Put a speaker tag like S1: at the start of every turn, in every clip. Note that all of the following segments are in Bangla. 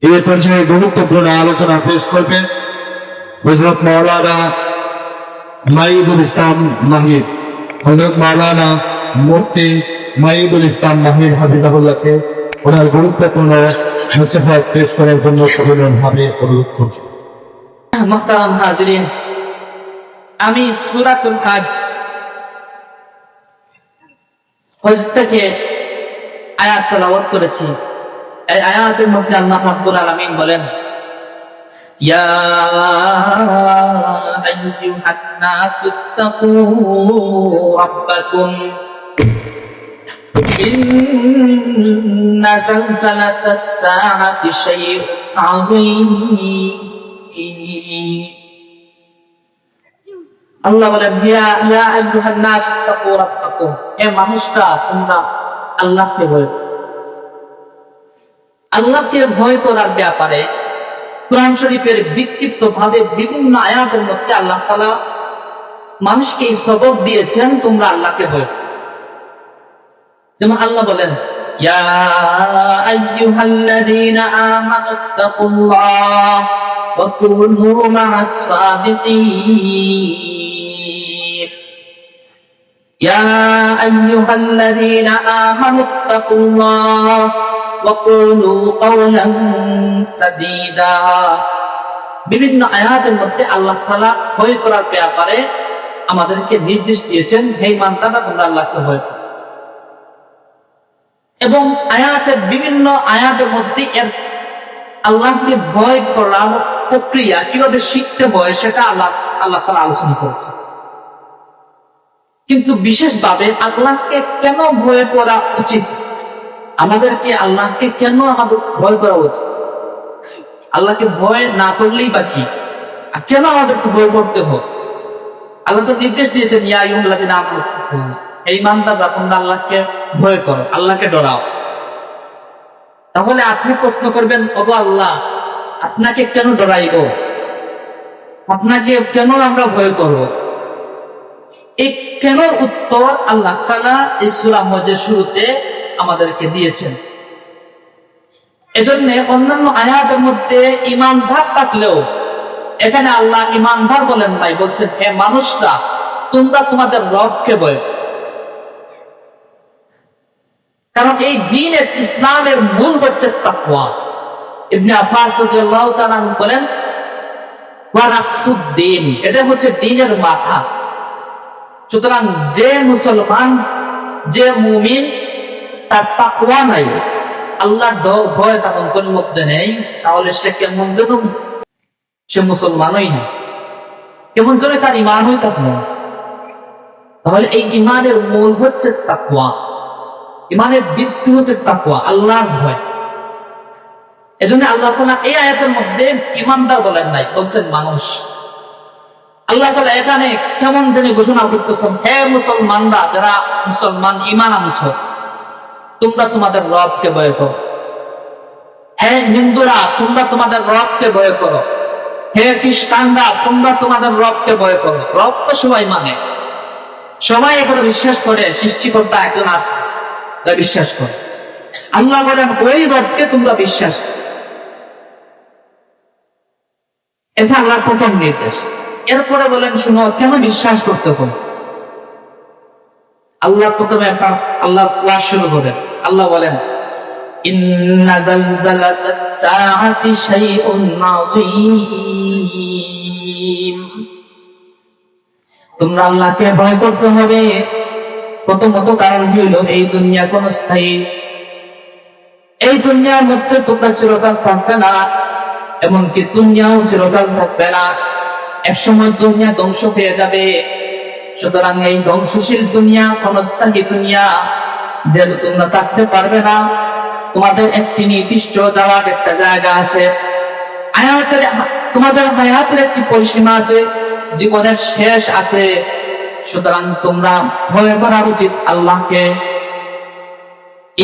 S1: এই পর্যায়ে গুরুত্বপূর্ণ আলোচনা পেশ করবেন হযরত মাওলানা মাইদুল ইসলাম মাহির। হযরত মাওলানা মুফতি মাইদুল ইসলাম মাহির হাফিজাহুল্লাহকে ওনার গুরুত্বপূর্ণ নসিহত পেশ করার জন্য সাধারণভাবে অনুরোধ করছি।
S2: মুহতারাম হাজিরিন, আমি সূরাতুল হজ থেকে আয়াত তেলাওয়াত করেছি। এই আয়াতের মধ্যে আল্লাহ রাব্বুল আলামিন বলেন, ইয়া আইয়ুহান নাসুত্তাকু রাব্বাকুম ইন্না যালজালাতাস সাআতি শাইউন আযীম। আল্লাহ বলেন, ইয়া আইয়ুহান নাসুত্তাকু রাব্বাকুম, হে মানুষরা তোমরা আল্লাহকে ভয় করো। আল্লাহকে ভয় করার ব্যাপারে কোরআন শরীফের বিক্ষিপ্ত ভাবে বিভিন্ন আয়াতের মধ্যে আল্লাহ তাআলা মানুষকে এই সবক দিয়েছেন, তোমরা আল্লাহকে ভয় করো। যেমন আল্লাহ বলেন, ইয়া আইয়ুহাল্লাযীনা আমানুত্তাকুল্লাহ ওয়া কুনু মা'আস সাদিকিন। ইয়া আইয়ুহাল্লাযীনা আমানুত্তাকুল্লাহ বিভিন্ন আয়াতের মধ্যে আল্লাহ তাআলা ভয় করার ব্যাপারে আমাদেরকে নির্দেশ দিয়েছেন, হে ইমানদাররা তোমরা আল্লাহকে ভয় করো। এবং বিভিন্ন আয়াতের মধ্যে আল্লাহকে ভয় করার প্রক্রিয়া কিভাবে শিখতে হয় সেটা আল্লাহ তাআলা আলোচনা করেছে। কিন্তু বিশেষভাবে আল্লাহকে কেন ভয় করা উচিত, আমাদেরকে আল্লাহকে কেন আমাদের ভয় করা উচিত, আল্লাহকে ভয় না করলেই বা কি, আর কেন আমাদেরকে ভয় করতে হবে? আল্লাহ তো নির্দেশ দিয়েছেন, ইয়া আইয়ুহাল্লাযীনা আমানু, হে ঈমানদাররা তোমরা আল্লাহকে ভয় করো, আল্লাহকে ডরাও। তাহলে আপনি প্রশ্ন করবেন, ওগো আল্লাহ আপনাকে কেন ডরাইব, আপনাকে কেন আমরা ভয় করব? এই কেন উত্তর আল্লাহ তাআলা এই সূরা হজের শুরুতে আমাদেরকে দিয়েছেন। এজন্য অন্যান্য আয়াতের মধ্যে ঈমানদার থাকলেও এখানে আল্লাহ ঈমানদার বলেন নাই, বলছেন হে মানুষরা তোমরা তোমাদের রবকে ভয় করো। কারণ এই দ্বীনের ইসলামের মূল হচ্ছে তাকওয়া। ইবনে আব্বাস রাদিয়াল্লাহু তাআলা বলেন, ওয়া রাসুদ্দিন, এটা হচ্ছে দ্বীনের মাথা। সুতরাং যে মুসলমান, যে মুমিন তার তাকওয়া নাই, আল্লাহর ডর ভয় তার অন্তরের মধ্যে নেই, তাহলে সে কেমন যেন, সে মুসলমানই না, কেমন যেন তার ঈমানই থাকবে না। তাহলে এই ঈমানের মূল হচ্ছে তাকওয়া, ঈমানের ভিত্তি হচ্ছে তাকওয়া, আল্লাহর ভয়। এজন্য আল্লাহ তাআলা এই আয়াতের মধ্যে ঈমানদার বলেন নাই, বলছেন মানুষ। আল্লাহ তাআলা এখানে কেমন জানি ঘোষণা করতেছেন, হে মুসলমানরা, যারা মুসলমান ঈমান আনছো, তোমরা তোমাদের রবকে ভয় করো। হে হিন্দুরা তোমরা তোমাদের রবকে ভয় করো। হে খ্রিস্টানরা তোমরা তোমাদের রবকে ভয় করো। রব তো সবাই মানে, সবাই এখানে বিশ্বাস করে সৃষ্টিকর্তা একজন আছে, তারা বিশ্বাস করে। আল্লাহ বলেন ওই রবকে তোমরা বিশ্বাস করো। এটা আল্লাহর প্রথম নির্দেশ। এরপরে বলেন, শুনো কেন বিশ্বাস করতে হবে। আল্লাহ প্রথমে একটা আল্লাহ ক্লাস শুরু করেন। আল্লাহ বলেন, ইন্না যালজালাতাস সাআতি শাইউন আযীম। তোমরা আল্লাহকে ভয় করতে হবে। প্রথমত কারণ হইল এই দুনিয়া ক্ষণস্থায়ী, এই দুনিয়ার মধ্যে তোমরা চিরকাল থাকবে না, এমনকি দুনিয়াও চিরকাল থাকবে না। একসময় দুনিয়া ধ্বংস হয়ে যাবে। সুতরাং এই ধ্বংসশীল দুনিয়া, ক্ষণস্থায়ী দুনিয়া, যেহেতু তোমরা থাকতে পারবে না, তোমাদের একটি নির্দিষ্ট যাওয়ার একটা জায়গা আছে, তোমাদের হায়াতের একটি পরিসীমা আছে, জীবনের শেষ আছে। সুতরাং তোমরা ভয় করা উচিত আল্লাহকে।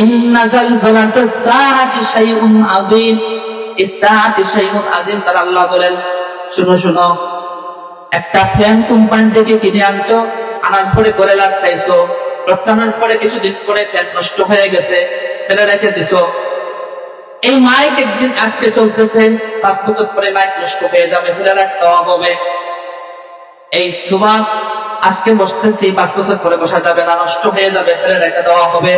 S2: ইন্না যালজালাতাস সাআতি শাইউন আযীম, ইসতাআতি শাইউন আযীম। তার আল্লাহ বলেন, শুনো শুনো, একটা ফ্যান কোম্পানি থেকে কিনে আনছো, আনার পরে করে লাগাইছো, রপ্তানোর পরে কিছুদিন পরে ফ্যান নষ্ট হয়ে গেছে, ফেলে রেখে দিছো। এই মাইক একদিন আজকে চলতেছে, 5 বছর পরে মাইক নষ্ট হয়ে যাবে, ফেলে রাখতে হবে। এই সুবাহ আজকে বসতেছি, 5 বছর পরে বসা যাবে না, নষ্ট হয়ে যাবে, ফেলে রেখে দেওয়া হবে।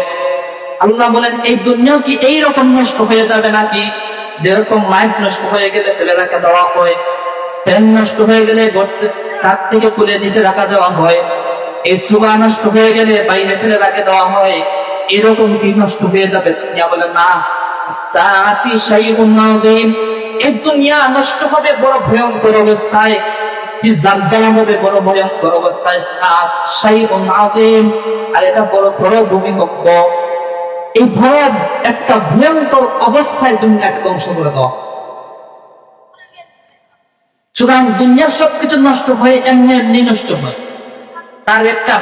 S2: আল্লাহ বলেন এই দুনিয়াও কি এইরকম নষ্ট হয়ে যাবে নাকি? যেরকম মাইক নষ্ট হয়ে গেলে ফেলে রেখে দেওয়া হয়, ফ্যান নষ্ট হয়ে গেলে ছাদ থেকে খুলে নিচে রাখা দেওয়া হয়, এই সুবাহ নষ্ট হয়ে গেলে বাইরে ফেলে রাখে দেওয়া হয়, এরকম কি নষ্ট হয়ে যাবে দুনিয়া? বলে না, সাআতি শাইউন আযীম, এই দুনিয়া নষ্ট হবে বড় ভয়ঙ্কর অবস্থায়, যে জালজালা হবে বড় ভয়ঙ্কর অবস্থায়, সাআত শাইউন আযীম, আর এটা বড় বড় ভূমিকম্প। এই ভয় একটা ভয়ঙ্কর অবস্থায় দুনিয়াকে ধ্বংস করে দেওয়া। সুতরাং দুনিয়ার সবকিছু নষ্ট হয়ে এমনি এমনি নষ্ট হয়, তার একটা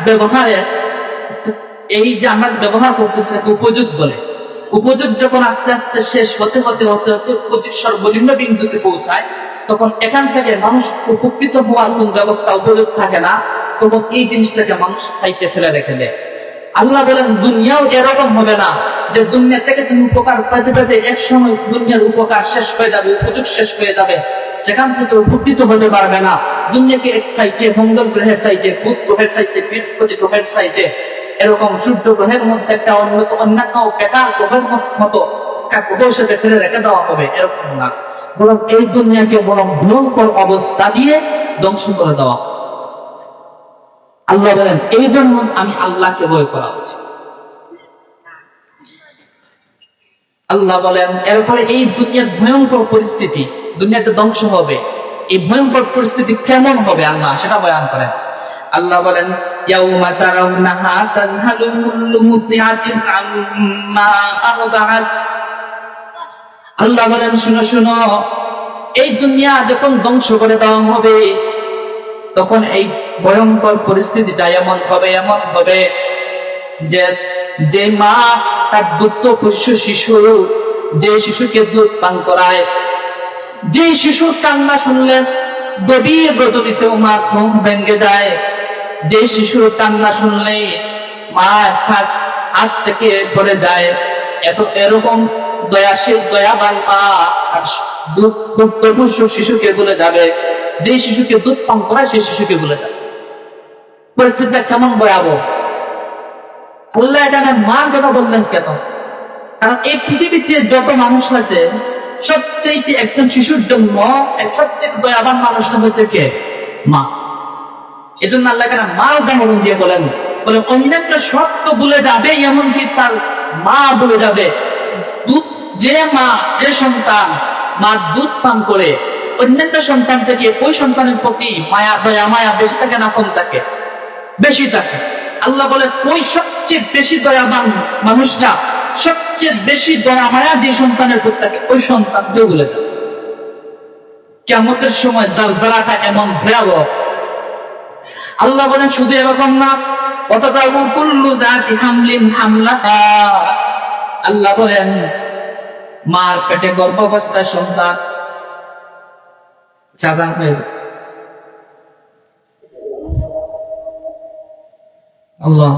S2: ব্যবহারের, এই যে আমরা ব্যবহার করতেছি উপযোগ বলে, উপযোগ যখন আস্তে আস্তে শেষ হতে হতে হতে হতে উপযোগ সর্বনিম্ন বিন্দুতে পৌঁছায়, তখন এখান থেকে মানুষ উপকৃত হওয়ার কোন ব্যবস্থা উপযোগ থাকে না, তখন এই জিনিসটাকে মানুষ খাইতে ফেলে রেখে দেয়। আল্লাহ বলেন দুনিয়াও এরকম হবে না যে দুনিয়া থেকে তুমি উপকার পাইতে পাইতে এক সময় দুনিয়ার উপকার শেষ হয়ে যাবে, উপযোগ শেষ হয়ে যাবে, সেখান থেকে উপকৃত হতে পারবে না। দুনিয়াকে এক সাইডে, মঙ্গল গ্রহের সাইডে, বুধ গ্রহের সাইডে, বৃহস্পতি গ্রহের সাইডে, এরকম সূর্য গ্রহের মধ্যে একটা অন্যান্য বেকার গ্রহের মতো একটা গ্রহ হিসেবে ফেলে রেখে দেওয়া হবে, এরকম না, বরং এই দুনিয়াকে বরং ভয়ঙ্কর অবস্থা দিয়ে ধ্বংস করে দেওয়া। আল্লাহ বলেন এই জন্য আমি আল্লাহকে ভয় করা উচিত। আল্লাহ বলেন এরপরে এই দুনিয়ার ভয়ঙ্কর পরিস্থিতি, দুনিয়াতে ধ্বংস হবে, এই ভয়ঙ্কর পরিস্থিতি কেমন হবে আল্লাহ সেটা বয়ান করেন। আল্লাহ বলেন ইয়াউমা তারাউনাহা তাযহালু কুল্লু মুরদিআতিন আম্মা আরদাআত। আল্লাহ বলেন শুনো শুনো, এই দুনিয়া যখন ধ্বংস করে দেওয়া হবে, তখন এই ভয়ঙ্কর পরিস্থিতিটা এমন হবে যে যে মা তার দুধ পোষ্য শিশু, যে শিশুকে দুধ পান করায়, যে শিশুর কান্না শুনলে গভীর রজনীতে মা ঘুম ভেঙে যায়, যে শিশুর কান্না শুনলে মা হাত থেকে পড়ে যায়, এরকম দয়াশীল দয়াবান মা আর দুধ পোষ্য শিশুকে বলে যাবে, যে শিশুকে দুধ পান করায় সেই শিশুকে বলে যাবে। পরিস্থিতিটা কেমন ভয়াবহ! আল্লাহ এখানে মার কথা বললেন কেন? কারণ এই পৃথিবীতে যত মানুষ আছে, সবচেয়ে একজন শিশুর জন্য সবচেয়ে দয়াবান মানুষটা হচ্ছে কে? মা। এই জন্য আল্লাহ এখানে মা উদাহরণ দিয়ে বলেন অন্যান্য সব তো ভুলে যাবে, এমনকি তার মা ভুলে যাবে। দুধ, যে মা, যে সন্তান মার দুধ পান করে, অন্যান্য সন্তান থেকে ওই সন্তানের প্রতি মায়া বেশি থাকে না কম থাকে? বেশি থাকে। আল্লাহ বলে ওই সবচেয়ে বেশি দয়াবান মানুষটা, সবচেয়ে বেশি দয়া মায়া যে সন্তানের প্রতি থাকে, ওই সন্তানকেও ভুলে যাবে। কিয়ামতের সময় জালজালাটা এমন ভয়াবহ। আল্লাহ বলেন শুধু এরকম না, ওয়াতাদাউ কুল্লু যাতি হামলিন হামলাহা। আল্লাহ বলেন মার পেটে গর্ভাবস্থায় সন্তান চাচান হয়ে যায়। আল্লাহ